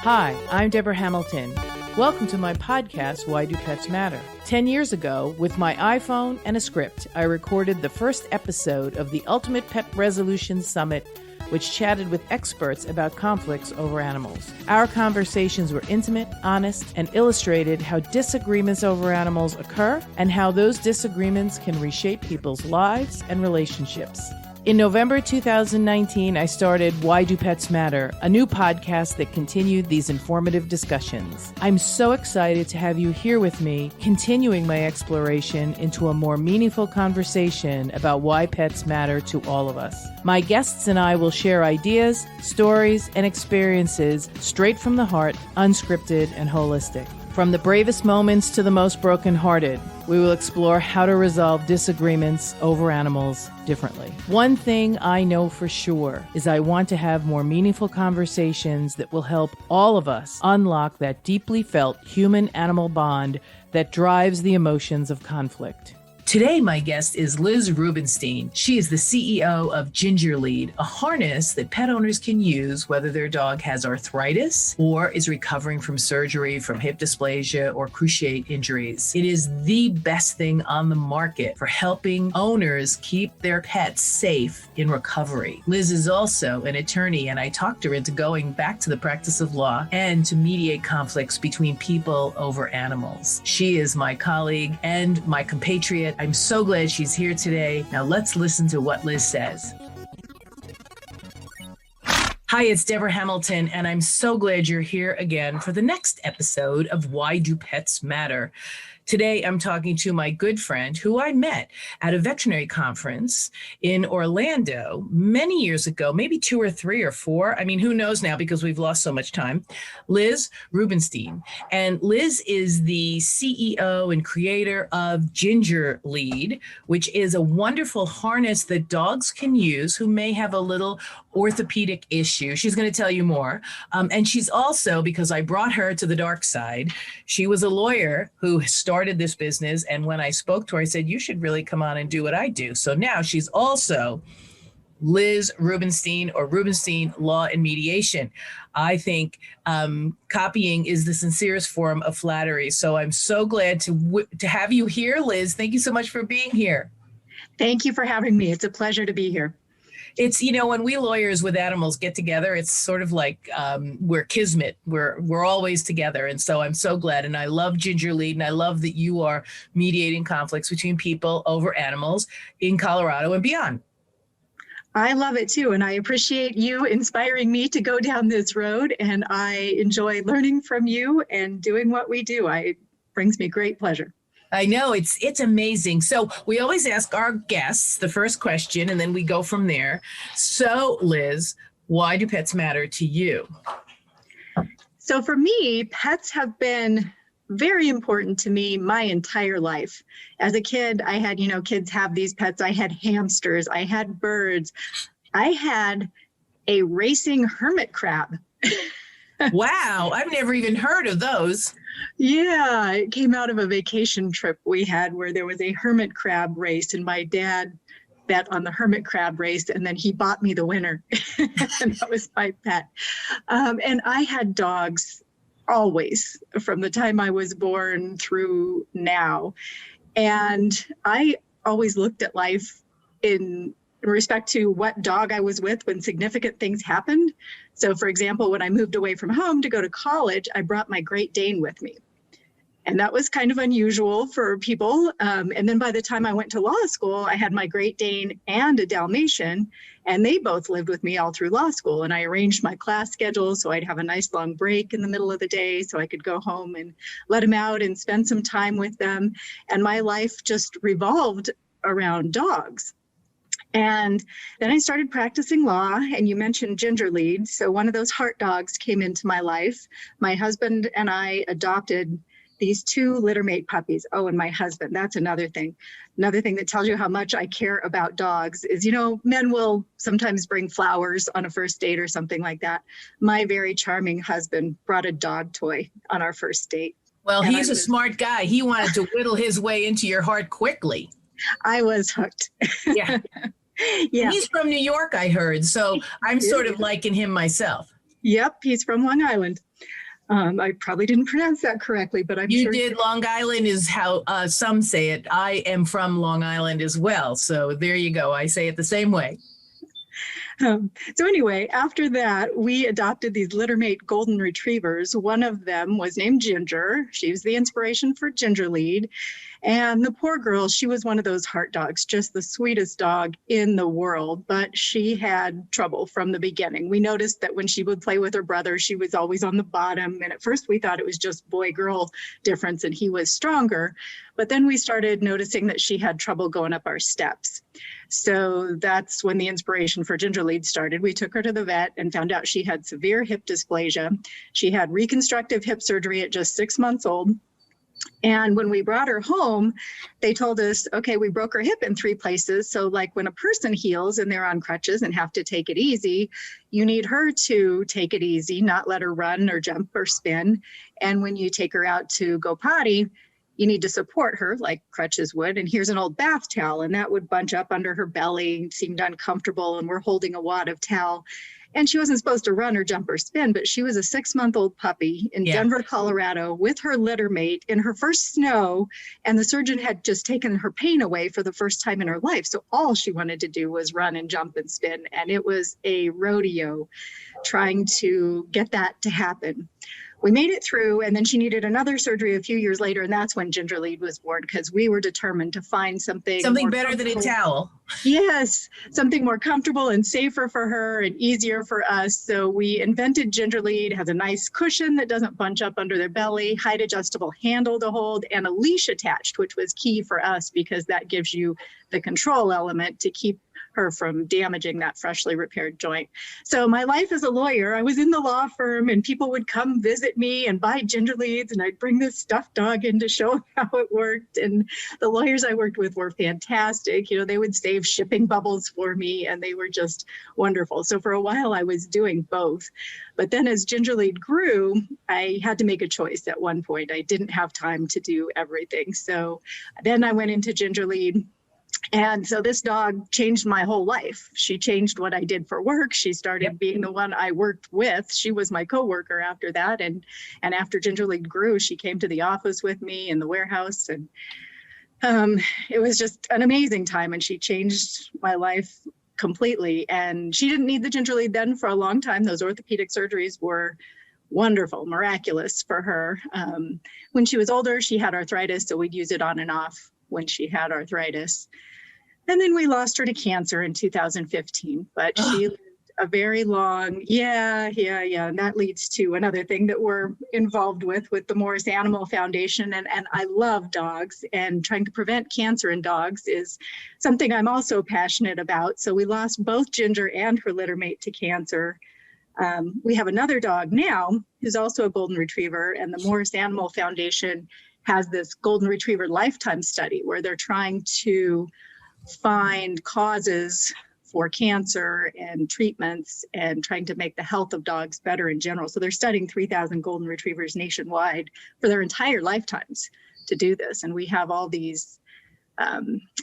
Hi, I'm Debra Hamilton. Welcome to my podcast, Why Do Pets Matter? 10 years ago, with my iPhone and a script, I recorded the first episode of the Ultimate Pet Resolution Summit, which chatted with experts about conflicts over animals. Our conversations were intimate, honest, and illustrated how disagreements over animals occur and how those disagreements can reshape people's lives and relationships. In November 2019, I started Why Do Pets Matter, a new podcast that continued these informative discussions. I'm so excited to have you here with me, continuing my exploration into a more meaningful conversation about why pets matter to all of us. My guests and I will share ideas, stories, and experiences straight from the heart, unscripted and holistic. From the bravest moments to the most brokenhearted, we will explore how to resolve disagreements over animals differently. One thing I know for sure is I want to have more meaningful conversations that will help all of us unlock that deeply felt human-animal bond that drives the emotions of conflict. Today, my guest is Liz Rubinstein. She is the CEO of GingerLead, a harness that pet owners can use whether their dog has arthritis or is recovering from surgery from hip dysplasia or cruciate injuries. It is the best thing on the market for helping owners keep their pets safe in recovery. Liz is also an attorney, and I talked her into going back to the practice of law and to mediate conflicts between people over animals. She is my colleague and my compatriot. I'm so glad she's here today. Now let's listen to what Liz says. Hi, it's Debra Hamilton, and I'm so glad you're here again for the next episode of Why Do Pets Matter? Today, I'm talking to my good friend who I met at a veterinary conference in Orlando many years ago, maybe 2 or 3 or 4. I mean, who knows now because we've lost so much time. Liz Rubinstein. And Liz is the CEO and creator of GingerLead, which is a wonderful harness that dogs can use who may have a little orthopedic issue. She's going to tell you more. And she's also, because I brought her to the dark side, she was a lawyer who started this business. And when I spoke to her, I said, you should really come on and do what I do. So now she's also Liz Rubinstein, or Rubinstein Law and Mediation. I think copying is the sincerest form of flattery. So I'm so glad to have you here, Liz. Thank you so much for being here. Thank you for having me. It's a pleasure to be here. It's, you know, when we lawyers with animals get together, it's sort of like we're kismet. We're always together. And so I'm so glad. And I love GingerLead. And I love that you are mediating conflicts between people over animals in Colorado and beyond. I love it too. And I appreciate you inspiring me to go down this road. And I enjoy learning from you and doing what we do. It brings me great pleasure. I know, it's amazing. So we always ask our guests the first question, and then we go from there. So, Liz, why do pets matter to you? So for me, pets have been very important to me my entire life. As a kid, I had, kids have these pets. I had hamsters. I had birds. I had a racing hermit crab. Wow, I've never even heard of those. Yeah, it came out of a vacation trip we had where there was a hermit crab race, and my dad bet on the hermit crab race, and then he bought me the winner. And that was my pet. And I had dogs always, from the time I was born through now. And I always looked at life in respect to what dog I was with when significant things happened. So for example, when I moved away from home to go to college, I brought my Great Dane with me. And that was kind of unusual for people. And then by the time I went to law school, I had my Great Dane and a Dalmatian, and they both lived with me all through law school. And I arranged my class schedule so I'd have a nice long break in the middle of the day so I could go home and let them out and spend some time with them. And my life just revolved around dogs. And then I started practicing law, and you mentioned GingerLead. So one of those heart dogs came into my life. My husband and I adopted these 2 littermate puppies. Oh, and my husband, that's another thing. Another thing that tells you how much I care about dogs is, men will sometimes bring flowers on a first date or something like that. My very charming husband brought a dog toy on our first date. Well, he's a smart guy. He wanted to whittle his way into your heart quickly. I was hooked. Yeah. Yeah. He's from New York, I heard. So I'm sort of liking him myself. Yep, he's from Long Island. I probably didn't pronounce that correctly, but I'm You sure. did. Long Island is how some say it. I am from Long Island as well. So there you go. I say it the same way. So anyway, after that, we adopted these littermate golden retrievers. One of them was named Ginger. She was the inspiration for GingerLead. And the poor girl, she was one of those heart dogs, just the sweetest dog in the world, but she had trouble from the beginning. We noticed that when she would play with her brother, she was always on the bottom. And at first we thought it was just boy-girl difference and he was stronger. But then we started noticing that she had trouble going up our steps. So that's when the inspiration for GingerLead started. We took her to the vet and found out she had severe hip dysplasia. She had reconstructive hip surgery at just 6 months old. And when we brought her home, they told us, okay, we broke her hip in 3 places. So like when a person heals and they're on crutches and have to take it easy, you need her to take it easy, not let her run or jump or spin. And when you take her out to go potty, you need to support her like crutches would. And here's an old bath towel, and that would bunch up under her belly, seemed uncomfortable, and we're holding a wad of towel. And she wasn't supposed to run or jump or spin, but she was a 6-month-old puppy in Denver, Colorado, with her litter mate in her first snow. And the surgeon had just taken her pain away for the first time in her life. So all she wanted to do was run and jump and spin. And it was a rodeo trying to get that to happen. We made it through, and then she needed another surgery a few years later, and that's when GingerLead was born, because we were determined to find something better than a towel. Yes, something more comfortable and safer for her and easier for us. So we invented GingerLead. Has a nice cushion that doesn't bunch up under their belly, height adjustable handle to hold, and a leash attached, which was key for us because that gives you the control element to keep her from damaging that freshly repaired joint. So my life as a lawyer, I was in the law firm and people would come visit me and buy GingerLeads, and I'd bring this stuffed dog in to show how it worked. And the lawyers I worked with were fantastic. You know, they would save shipping bubbles for me and they were just wonderful. So for a while I was doing both. But then as GingerLead grew, I had to make a choice at one point. I didn't have time to do everything. So then I went into GingerLead. And so this dog changed my whole life. She changed what I did for work. She started being the one I worked with. She was my coworker after that. And after GingerLead grew, she came to the office with me in the warehouse. And it was just an amazing time. And she changed my life completely. And she didn't need the GingerLead then for a long time. Those orthopedic surgeries were wonderful, miraculous for her. When she was older, she had arthritis, so we'd use it on and off when she had arthritis. And then we lost her to cancer in 2015, but she lived a very long, And that leads to another thing that we're involved with the Morris Animal Foundation. And I love dogs, and trying to prevent cancer in dogs is something I'm also passionate about. So we lost both Ginger and her litter mate to cancer. We have another dog now who's also a golden retriever, and the Morris Animal Foundation has this golden retriever lifetime study where they're trying to find causes for cancer and treatments and trying to make the health of dogs better in general. So they're studying 3,000 golden retrievers nationwide for their entire lifetimes to do this. And we have all these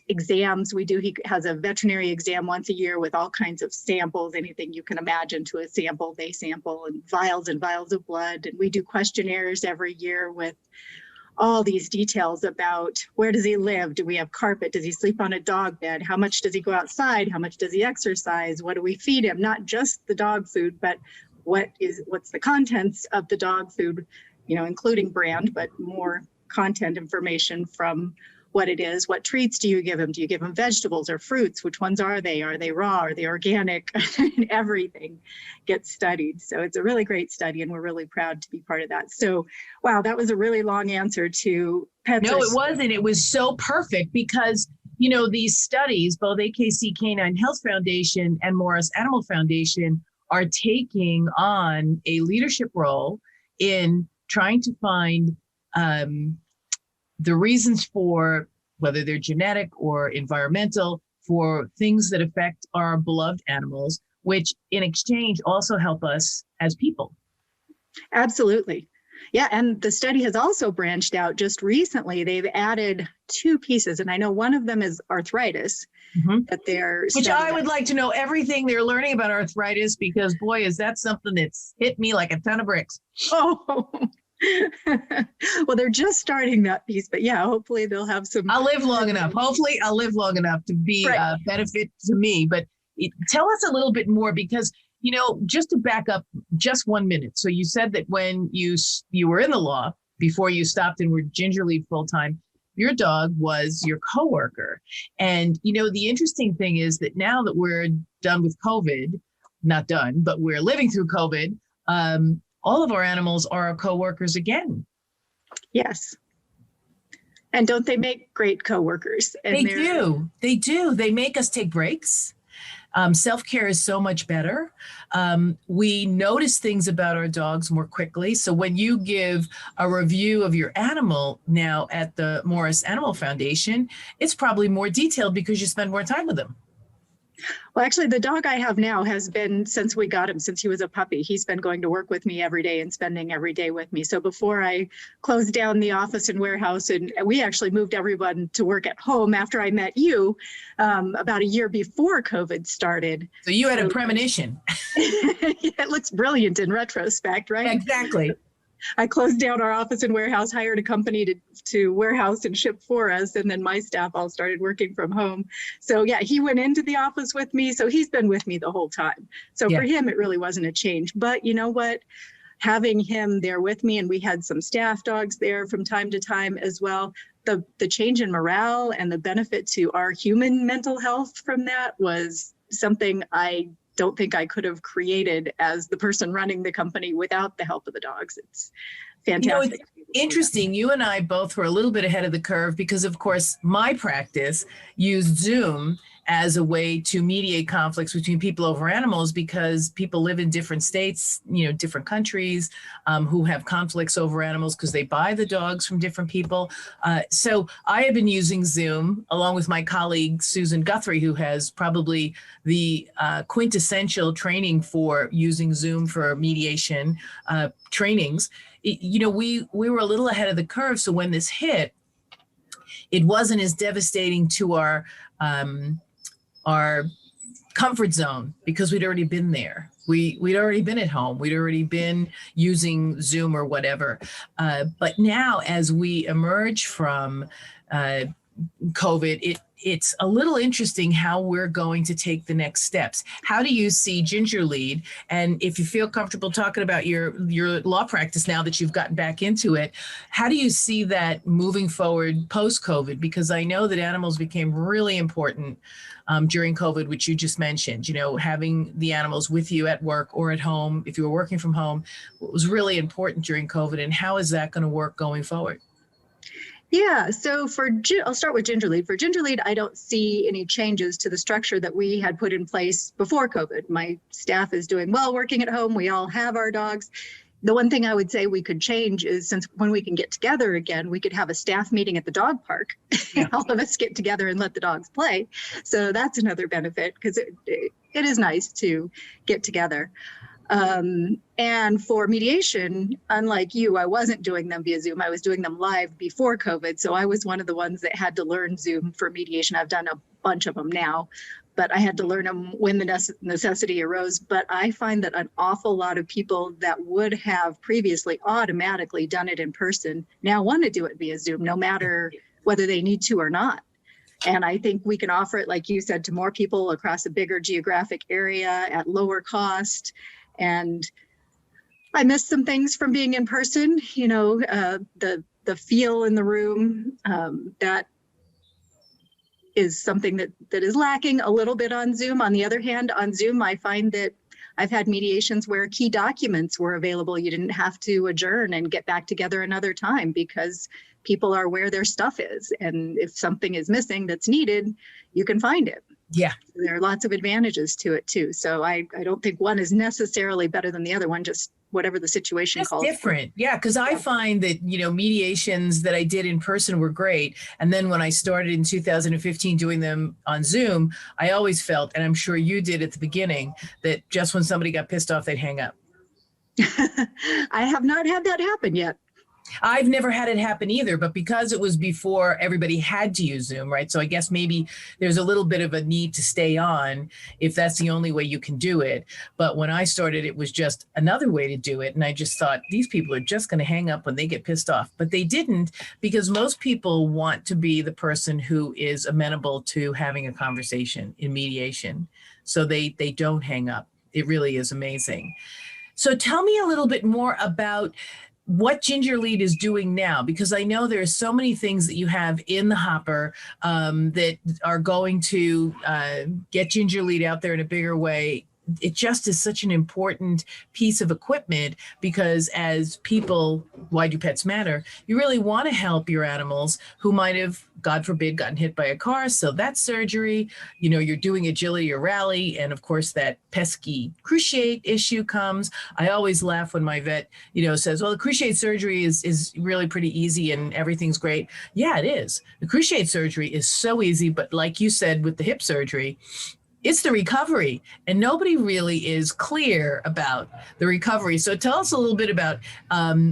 exams we do. He has a veterinary exam once a year with all kinds of samples, anything you can imagine to a sample, they sample, and vials of blood. And we do questionnaires every year with all these details about where does he live? Do we have carpet? Does he sleep on a dog bed? How much does he go outside? How much does he exercise? What do we feed him? Not just the dog food, but what's the contents of the dog food, you know, including brand, but more content information from what it is. What treats do you give him? Do you give him vegetables or fruits? Which ones are they? Are they raw? Are they organic? Everything gets studied. So it's a really great study, and we're really proud to be part of that. So, wow, that was a really long answer to pets. No, it wasn't. It was so perfect because, you know, these studies, both AKC Canine Health Foundation and Morris Animal Foundation, are taking on a leadership role in trying to find the reasons for, whether they're genetic or environmental, for things that affect our beloved animals, which in exchange also help us as people. Absolutely. Yeah, and the study has also branched out just recently. They've added 2 pieces, and I know one of them is arthritis. That they're Which I would like to know everything they're learning about arthritis, because boy, is that something that's hit me like a ton of bricks. Oh, well, they're just starting that piece, but yeah, hopefully they'll have some. I'll live long enough. Hopefully I'll live long enough to be a benefit to me. But tell us a little bit more, because, you know, just to back up just 1 minute. So you said that when you were in the law, before you stopped and were GingerLead full-time, your dog was your coworker. And, you know, the interesting thing is that now that we're done with COVID, not done, but we're living through COVID, all of our animals are our coworkers again. Yes. And don't they make great coworkers? And they do. They do. They make us take breaks. Self-care is so much better. We notice things about our dogs more quickly. So when you give a review of your animal now at the Morris Animal Foundation, it's probably more detailed because you spend more time with them. Well, actually, the dog I have now has been, since we got him, since he was a puppy, he's been going to work with me every day and spending every day with me. So before I closed down the office and warehouse, and we actually moved everyone to work at home after I met you about a year before COVID started. So you had a premonition. It looks brilliant in retrospect, right? Exactly. I closed down our office and warehouse, hired a company to warehouse and ship for us. And then my staff all started working from home. So yeah, he went into the office with me. So he's been with me the whole time. So for him, it really wasn't a change. But you know what? Having him there with me, and we had some staff dogs there from time to time as well. The change in morale and the benefit to our human mental health from that was something I don't think I could have created as the person running the company without the help of the dogs. It's fantastic. You know, it's interesting. You and I both were a little bit ahead of the curve because, of course, my practice used Zoom as a way to mediate conflicts between people over animals, because people live in different states, you know, different countries, who have conflicts over animals because they buy the dogs from different people. So I have been using Zoom along with my colleague, Susan Guthrie, who has probably the quintessential training for using Zoom for mediation trainings. You know, we were a little ahead of the curve. So when this hit, it wasn't as devastating to our comfort zone because we'd already been there. We'd already been at home. We'd already been using Zoom or whatever. But now, as we emerge from COVID, it's a little interesting how we're going to take the next steps. How do you see GingerLead? And if you feel comfortable talking about your law practice now that you've gotten back into it, how do you see that moving forward post-COVID? Because I know that animals became really important during COVID, which you just mentioned, you know, having the animals with you at work or at home, if you were working from home, was really important during COVID. And how is that going to work going forward? Yeah, so I'll start with GingerLead. For GingerLead, I don't see any changes to the structure that we had put in place before COVID. My staff is doing well working at home. We all have our dogs. The one thing I would say we could change is, since when we can get together again, we could have a staff meeting at the dog park. Yeah. All of us get together and let the dogs play. So that's another benefit, because it is nice to get together. And for mediation, unlike you, I wasn't doing them via Zoom. I was doing them live before COVID. So I was one of the ones that had to learn Zoom for mediation. I've done a bunch of them now, but I had to learn them when the necessity arose. But I find that an awful lot of people that would have previously automatically done it in person now want to do it via Zoom, no matter whether they need to or not. And I think we can offer it, like you said, to more people across a bigger geographic area at lower cost. And I missed some things from being in person, you know, the feel in the room, that is something that is lacking a little bit on Zoom. On the other hand, on Zoom, I find that I've had mediations where key documents were available. You didn't have to adjourn and get back together another time because people are where their stuff is. And if something is missing that's needed, you can find it. Yeah. There are lots of advantages to it too. So I don't think one is necessarily better than the other one, just whatever the situation That's calls. Different. Yeah. Cause I find that, you know, mediations that I did in person were great. And then when I started in 2015 doing them on Zoom, I always felt, and I'm sure you did at the beginning, that just when somebody got pissed off, they'd hang up. I have not had that happen yet. I've never had it happen either, but because it was before everybody had to use Zoom, right? So I guess maybe there's a little bit of a need to stay on if that's the only way you can do it. But when I started, it was just another way to do it. And I just thought these people are just going to hang up when they get pissed off. But they didn't, because most people want to be the person who is amenable to having a conversation in mediation. So they don't hang up. It really is amazing. So tell me a little bit more about what GingerLead is doing now, because I know there are so many things that you have in the hopper that are going to get GingerLead out there in a bigger way. It just is such an important piece of equipment because as people, Why Do Pets Matter, you really want to help your animals who might have, God forbid, gotten hit by a car. So that's surgery, you know, you're doing agility or rally. And of course, that pesky cruciate issue comes. I always laugh when my vet, you know, says, well, the cruciate surgery is really pretty easy and everything's great. Yeah, it is. The cruciate surgery is so easy. But like you said, with the hip surgery, it's the recovery, and nobody really is clear about the recovery. So tell us a little bit about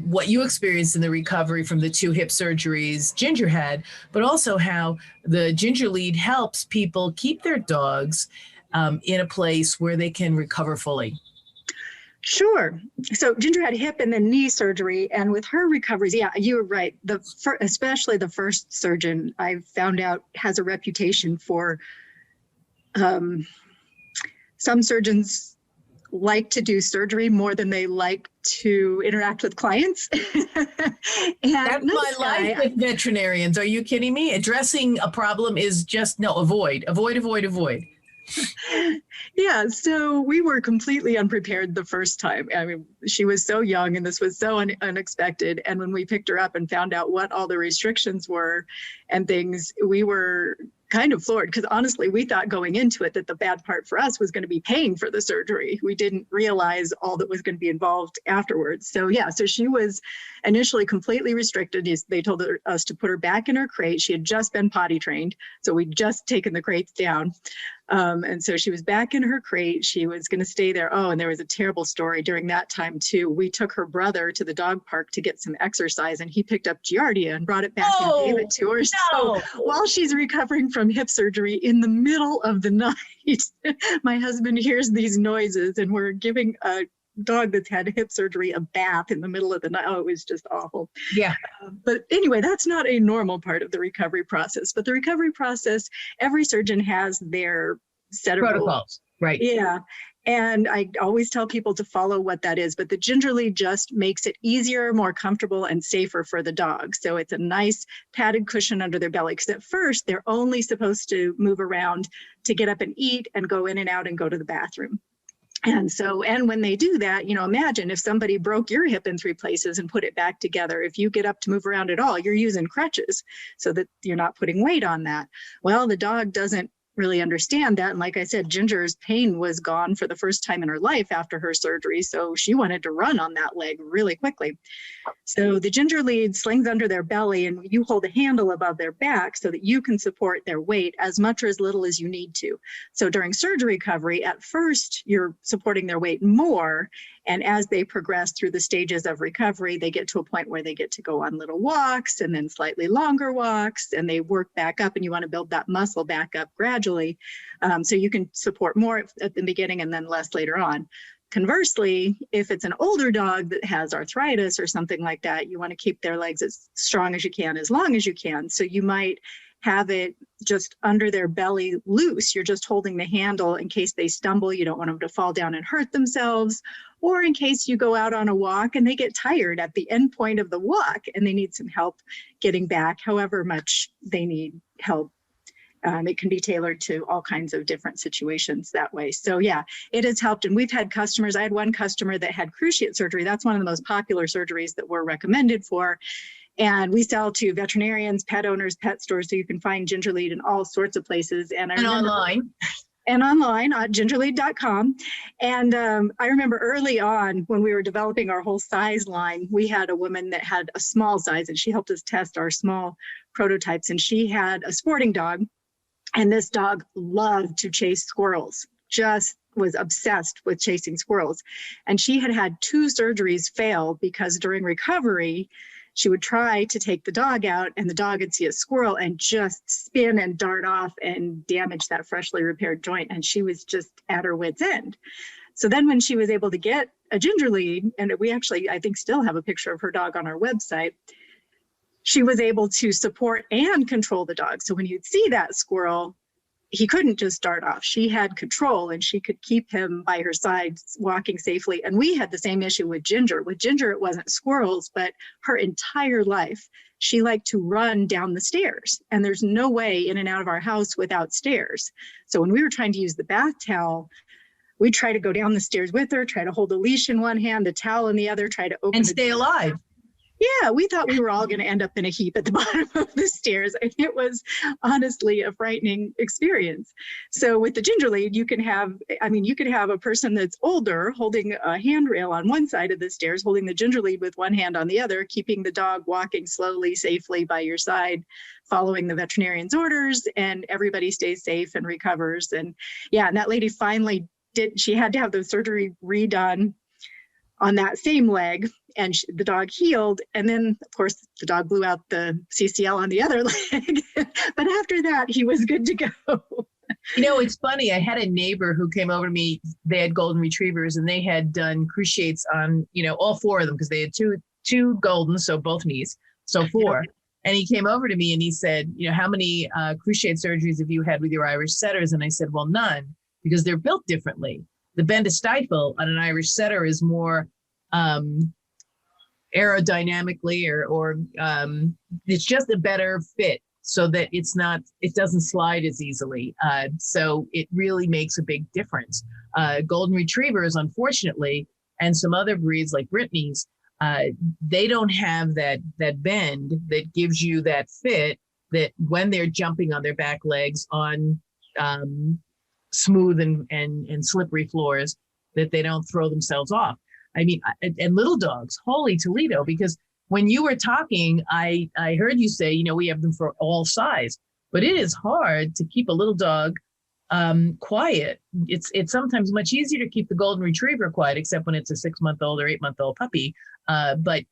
what you experienced in the recovery from the 2 hip surgeries Ginger had, but also how the GingerLead helps people keep their dogs in a place where they can recover fully. Sure. So Ginger had hip and then knee surgery, and with her recoveries, yeah, you were right. Especially the first surgeon, I found out, has a reputation for some surgeons like to do surgery more than they like to interact with clients. And that's my life with veterinarians. Are you kidding me? Addressing a problem is just, no, avoid. Yeah, so we were completely unprepared the first time. I mean, she was so young and this was so unexpected. And when we picked her up and found out what all the restrictions were and things, we were kind of floored, because honestly, we thought going into it that the bad part for us was going to be paying for the surgery. We didn't realize all that was going to be involved afterwards. So yeah, so she was initially completely restricted. They told us to put her back in her crate. She had just been potty trained, so we'd just taken the crates down. And so she was back in her crate. She was going to stay there. Oh, and there was a terrible story during that time too. We took her brother to the dog park to get some exercise, and he picked up Giardia and brought it back and gave it to her. No. So while she's recovering from hip surgery, in the middle of the night, my husband hears these noises, and we're giving a dog that's had hip surgery a bath in the middle of the night. Oh, it was just awful. Yeah. But anyway, that's not a normal part of the recovery process. But the recovery process, every surgeon has their set of protocols, rules. right? Yeah. And I always tell people to follow what that is, but the GingerLead just makes it easier, more comfortable, and safer for the dog. So it's a nice padded cushion under their belly, because at first they're only supposed to move around to get up and eat and go in and out and go to the bathroom. And so, and when they do that, you know, imagine if somebody broke your hip in 3 places and put it back together. If you get up to move around at all, you're using crutches so that you're not putting weight on that. Well, the dog doesn't really understand that. And like I said, Ginger's pain was gone for the first time in her life after her surgery. So she wanted to run on that leg really quickly. So the GingerLead slings under their belly, and you hold a handle above their back so that you can support their weight as much or as little as you need to. So during surgery recovery, at first you're supporting their weight more. And as they progress through the stages of recovery, they get to a point where they get to go on little walks and then slightly longer walks, and they work back up, and you want to build that muscle back up gradually. So you can support more at the beginning and then less later on. Conversely, if it's an older dog that has arthritis or something like that, you want to keep their legs as strong as you can, as long as you can. So you might have it just under their belly loose. You're just holding the handle in case they stumble. You don't want them to fall down and hurt themselves. Or in case you go out on a walk and they get tired at the end point of the walk and they need some help getting back, however much they need help. It can be tailored to all kinds of different situations that way. So yeah, it has helped. And we've had customers, I had one customer that had cruciate surgery. That's one of the most popular surgeries that we're recommended for. And we sell to veterinarians, pet owners, pet stores, so you can find GingerLead in all sorts of places. And online. And online at GingerLead.com. And I remember early on when we were developing our whole size line, we had a woman that had a small size, and she helped us test our small prototypes. And she had a sporting dog, and this dog loved to chase squirrels, just was obsessed with chasing squirrels. And she had had 2 surgeries fail because during recovery, she would try to take the dog out and the dog would see a squirrel and just spin and dart off and damage that freshly repaired joint. And she was just at her wit's end. So then when she was able to get a GingerLead, and we actually, I think, still have a picture of her dog on our website, she was able to support and control the dog. So when you'd see that squirrel, he couldn't just dart off. She had control and she could keep him by her side walking safely. And we had the same issue with Ginger. With Ginger, it wasn't squirrels, but her entire life, she liked to run down the stairs. And there's no way in and out of our house without stairs. So when we were trying to use the bath towel, we'd try to go down the stairs with her, try to hold a leash in one hand, the towel in the other, try to open and stay alive. Yeah, we thought we were all going to end up in a heap at the bottom of the stairs. And it was honestly a frightening experience. So with the GingerLead, you can have a person that's older holding a handrail on one side of the stairs, holding the GingerLead with one hand on the other, keeping the dog walking slowly, safely by your side, following the veterinarian's orders, and everybody stays safe and recovers. And yeah, and that lady finally she had to have the surgery redone on that same leg, and the dog healed. And then, of course, the dog blew out the CCL on the other leg. But after that, he was good to go. You know, it's funny. I had a neighbor who came over to me. They had golden retrievers, and they had done cruciates on, all 4 of them, because they had two golden, so both knees, so 4. And he came over to me and he said, how many cruciate surgeries have you had with your Irish setters? And I said, well, none, because they're built differently. The bend to stifle on an Irish setter is more aerodynamically or it's just a better fit so that it doesn't slide as easily. So it really makes a big difference. Golden retrievers, unfortunately, and some other breeds like Brittany's, they don't have that bend that gives you that fit that when they're jumping on their back legs on smooth and slippery floors, that they don't throw themselves off. I mean, and little dogs, holy Toledo, because when you were talking, I heard you say, we have them for all size, but it is hard to keep a little dog quiet. It's sometimes much easier to keep the golden retriever quiet, except when it's a 6-month-old or 8-month-old puppy. But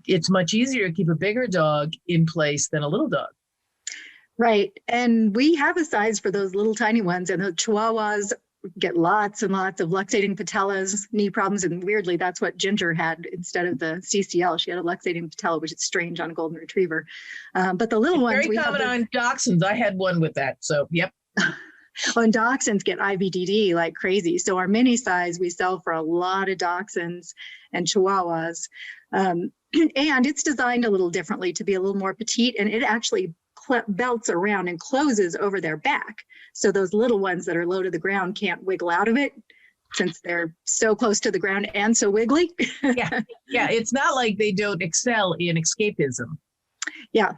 it's much easier to keep a bigger dog in place than a little dog. Right. And we have a size for those little tiny ones, and the Chihuahuas get lots and lots of luxating patellas, knee problems. And weirdly, that's what Ginger had instead of the CCL. She had a luxating patella, which is strange on a golden retriever. But the little ones. Very common on dachshunds. I had one with that. So, yep. Well, and dachshunds get IBDD like crazy. So our mini size we sell for a lot of dachshunds and Chihuahuas. And it's designed a little differently to be a little more petite, and it actually belts around and closes over their back. So those little ones that are low to the ground can't wiggle out of it, since they're so close to the ground and so wiggly. Yeah. It's not like they don't excel in escapism. Yeah.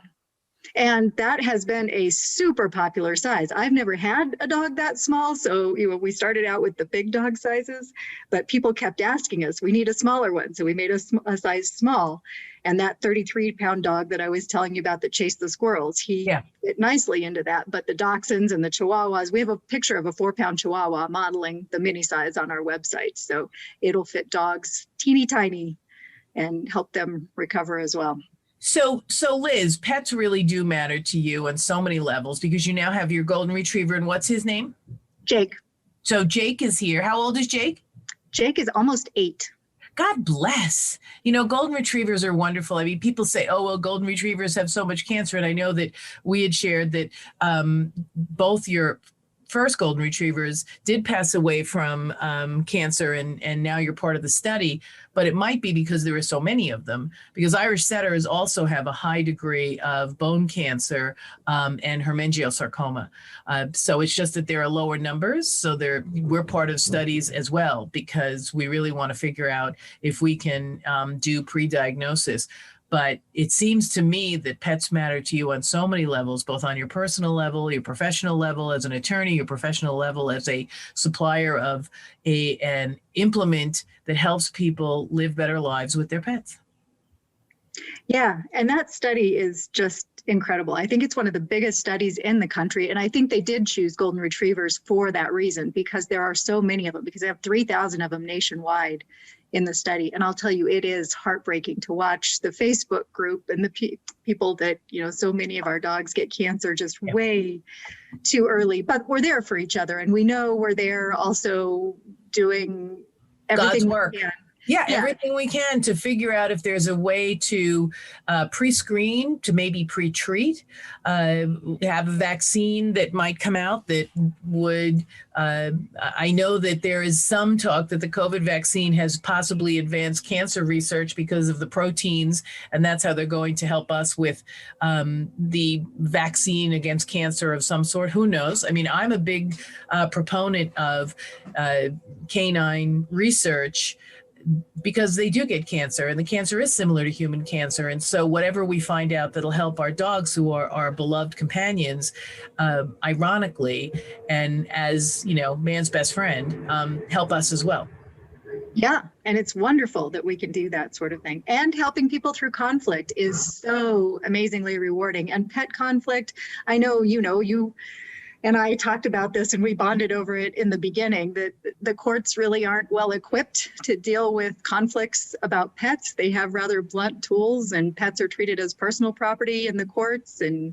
And that has been a super popular size. I've never had a dog that small. So we started out with the big dog sizes, but people kept asking us, we need a smaller one. So we made a size small. And that 33-pound dog that I was telling you about that chased the squirrels, he fit nicely into that. But the dachshunds and the Chihuahuas, we have a picture of a 4-pound Chihuahua modeling the mini size on our website. So it'll fit dogs teeny tiny and help them recover as well. So Liz, pets really do matter to you on so many levels, because you now have your golden retriever, and what's his name? Jake. So Jake is here. How old is Jake? Jake is almost 8. God bless. Golden retrievers are wonderful. I mean, people say, oh, well, golden retrievers have so much cancer. And I know that we had shared that both your first golden retrievers did pass away from cancer, and now you're part of the study, but it might be because there are so many of them, because Irish setters also have a high degree of bone cancer and hemangiosarcoma. So it's just that there are lower numbers. So we're part of studies as well, because we really want to figure out if we can do pre-diagnosis. But it seems to me that pets matter to you on so many levels, both on your personal level, your professional level as an attorney, your professional level as a supplier of an implement that helps people live better lives with their pets. Yeah, and that study is just incredible. I think it's one of the biggest studies in the country. And I think they did choose golden retrievers for that reason, because there are so many of them, because they have 3,000 of them nationwide in the study. And I'll tell you, it is heartbreaking to watch the Facebook group and the people that, so many of our dogs get cancer just way too early. But we're there for each other. And we know we're there also doing everything God's work. we can. Yeah, everything we can to figure out if there's a way to pre-screen, to maybe pre-treat, have a vaccine that might come out that would, I know that there is some talk that the COVID vaccine has possibly advanced cancer research because of the proteins, and that's how they're going to help us with the vaccine against cancer of some sort. Who knows? I mean, I'm a big proponent of canine research, because they do get cancer, and the cancer is similar to human cancer. And so whatever we find out that'll help our dogs, who are our beloved companions, ironically, and as, man's best friend, help us as well. Yeah, and it's wonderful that we can do that sort of thing. And helping people through conflict is so amazingly rewarding. And pet conflict, I know, you and I talked about this, and we bonded over it in the beginning, that the courts really aren't well equipped to deal with conflicts about pets. They have rather blunt tools, and pets are treated as personal property in the courts. And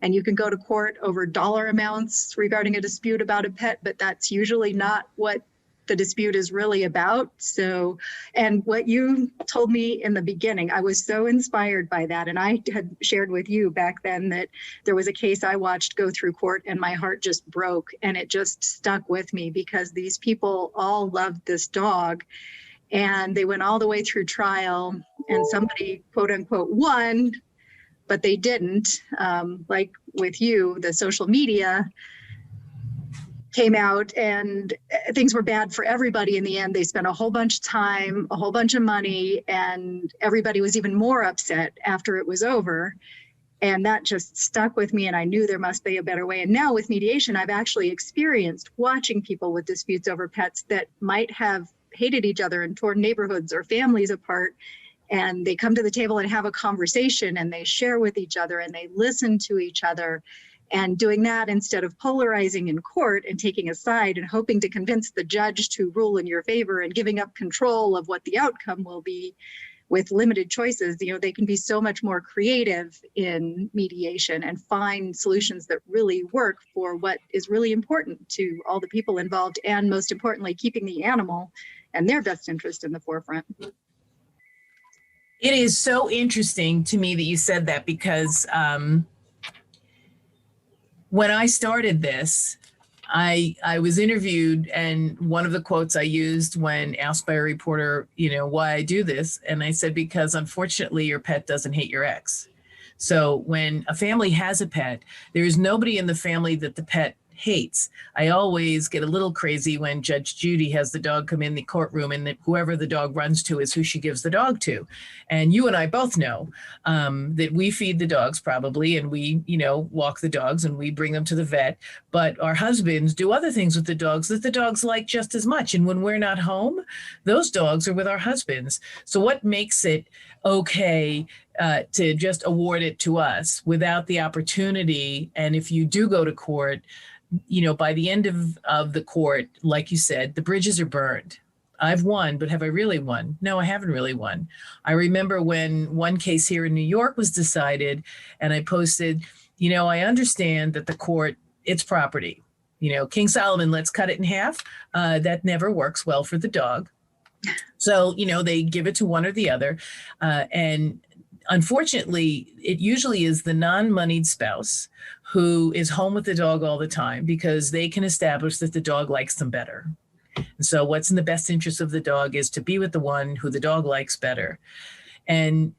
you can go to court over dollar amounts regarding a dispute about a pet, but that's usually not what the dispute is really about. So, and what you told me in the beginning, I was so inspired by that. And I had shared with you back then that there was a case I watched go through court, and my heart just broke, and it just stuck with me, because these people all loved this dog, and they went all the way through trial, and somebody, quote unquote, won, but they didn't. Like with you, the social media came out, and things were bad for everybody in the end. They spent a whole bunch of time, a whole bunch of money, and everybody was even more upset after it was over. And that just stuck with me, and I knew there must be a better way. And now with mediation, I've actually experienced watching people with disputes over pets that might have hated each other and torn neighborhoods or families apart, and they come to the table and have a conversation, and they share with each other, and they listen to each other. And doing that instead of polarizing in court and taking a side and hoping to convince the judge to rule in your favor and giving up control of what the outcome will be with limited choices, they can be so much more creative in mediation and find solutions that really work for what is really important to all the people involved, and most importantly, keeping the animal and their best interest in the forefront. It is so interesting to me that you said that, because when I started this, I was interviewed, and one of the quotes I used when asked by a reporter, why I do this, and I said, because unfortunately your pet doesn't hate your ex. So when a family has a pet, there is nobody in the family that the pet hates. I always get a little crazy when Judge Judy has the dog come in the courtroom, and that whoever the dog runs to is who she gives the dog to. And you and I both know that we feed the dogs probably, and we, walk the dogs, and we bring them to the vet. But our husbands do other things with the dogs that the dogs like just as much. And when we're not home, those dogs are with our husbands. So what makes it okay to just award it to us without the opportunity? And if you do go to court, by the end of the court, like you said, the bridges are burned. I've won, but have I really won? No, I haven't really won. I remember when one case here in New York was decided, and I posted, I understand that the court, it's property. King Solomon, let's cut it in half. That never works well for the dog. So, they give it to one or the other. And unfortunately, it usually is the non-moneyed spouse who is home with the dog all the time, because they can establish that the dog likes them better. And so what's in the best interest of the dog is to be with the one who the dog likes better. And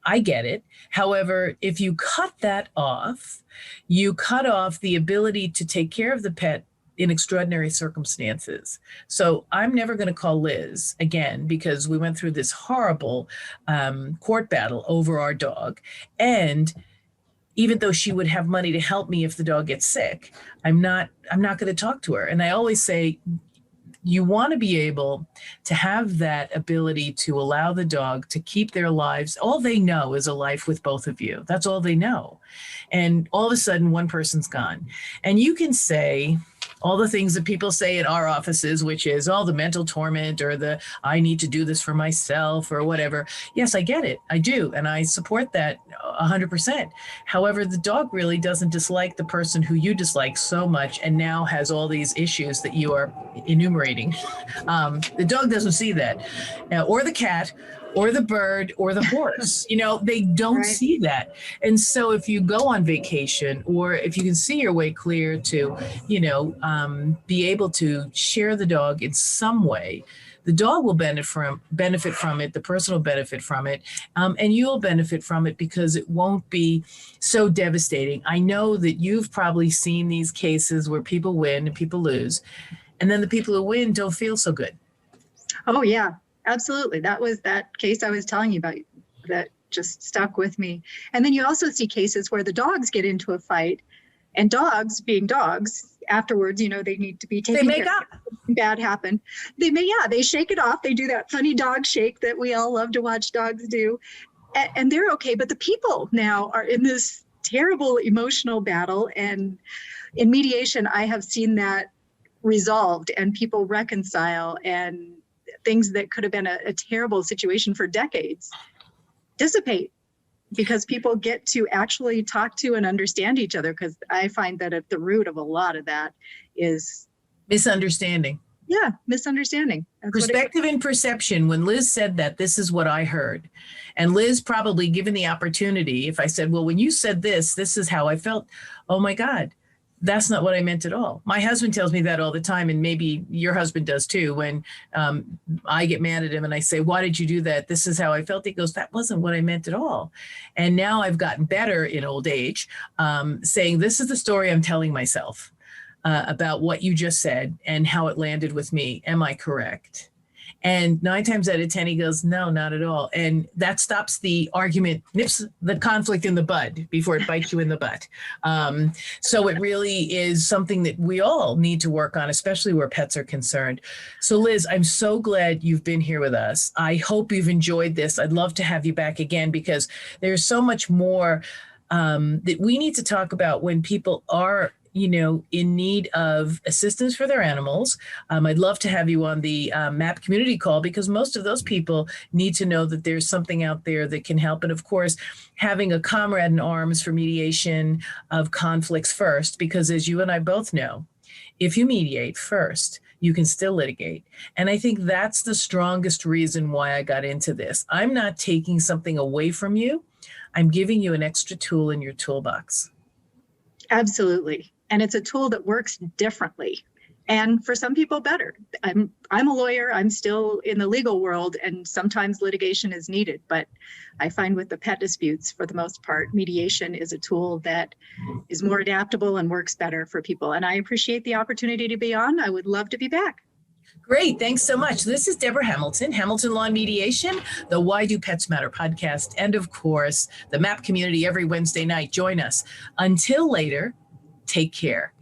I get it. However, if you cut that off, you cut off the ability to take care of the pet in extraordinary circumstances. So I'm never going to call Liz again, because we went through this horrible court battle over our dog. And even though she would have money to help me if the dog gets sick, I'm not going to talk to her. And I always say, you want to be able to have that ability to allow the dog to keep their lives. All they know is a life with both of you. That's all they know. And all of a sudden, one person's gone. And you can say all the things that people say in our offices, which is all the mental torment or the I need to do this for myself or whatever. Yes, I get it. I do. And I support that 100%. However, the dog really doesn't dislike the person who you dislike so much and now has all these issues that you are enumerating. The dog doesn't see that, or the cat, or the bird, or the horse. They don't see that. And so if you go on vacation, or if you can see your way clear to, be able to share the dog in some way, the dog will benefit from it, the person will benefit from it, and you'll benefit from it because it won't be so devastating. I know that you've probably seen these cases where people win and people lose, and then the people who win don't feel so good. Oh, yeah. Absolutely. That was that case I was telling you about that just stuck with me. And then you also see cases where the dogs get into a fight, and dogs, being dogs, afterwards, they need to be taken care of. They make up. Bad happen. They shake it off. They do that funny dog shake that we all love to watch dogs do. And they're okay. But the people now are in this terrible emotional battle. And in mediation, I have seen that resolved and people reconcile, and things that could have been a terrible situation for decades dissipate because people get to actually talk to and understand each other. Because I find that at the root of a lot of that is misunderstanding. Yeah, misunderstanding. That's perspective and perception. When Liz said that, this is what I heard. And Liz, probably given the opportunity, if I said, well, when you said this is how I felt. Oh my God. That's not what I meant at all. My husband tells me that all the time, and maybe your husband does too. When I get mad at him and I say, why did you do that? This is how I felt. He goes, that wasn't what I meant at all. And now I've gotten better in old age, saying, this is the story I'm telling myself about what you just said and how it landed with me. Am I correct? And 9 times out of 10, he goes, no, not at all. And that stops the argument, nips the conflict in the bud before it bites you in the butt. So it really is something that we all need to work on, especially where pets are concerned. So Liz, I'm so glad you've been here with us. I hope you've enjoyed this. I'd love to have you back again because there's so much more that we need to talk about when people are in need of assistance for their animals. I'd love to have you on the MAP community call because most of those people need to know that there's something out there that can help. And of course, having a comrade in arms for mediation of conflicts first, because as you and I both know, if you mediate first, you can still litigate. And I think that's the strongest reason why I got into this. I'm not taking something away from you. I'm giving you an extra tool in your toolbox. Absolutely. And it's a tool that works differently. And for some people better. I'm a lawyer. I'm still in the legal world, and sometimes litigation is needed. But I find with the pet disputes, for the most part, mediation is a tool that is more adaptable and works better for people. And I appreciate the opportunity to be on. I would love to be back. Great. Thanks so much. This is Debra Hamilton, Hamilton Law and Mediation, the Why Do Pets Matter podcast, and of course, the MAP community every Wednesday night. Join us. Until later, take care.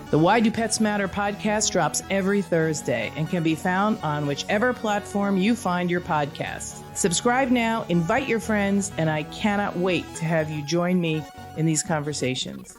The Why Do Pets Matter podcast drops every Thursday and can be found on whichever platform you find your podcasts. Subscribe now, invite your friends, and I cannot wait to have you join me in these conversations.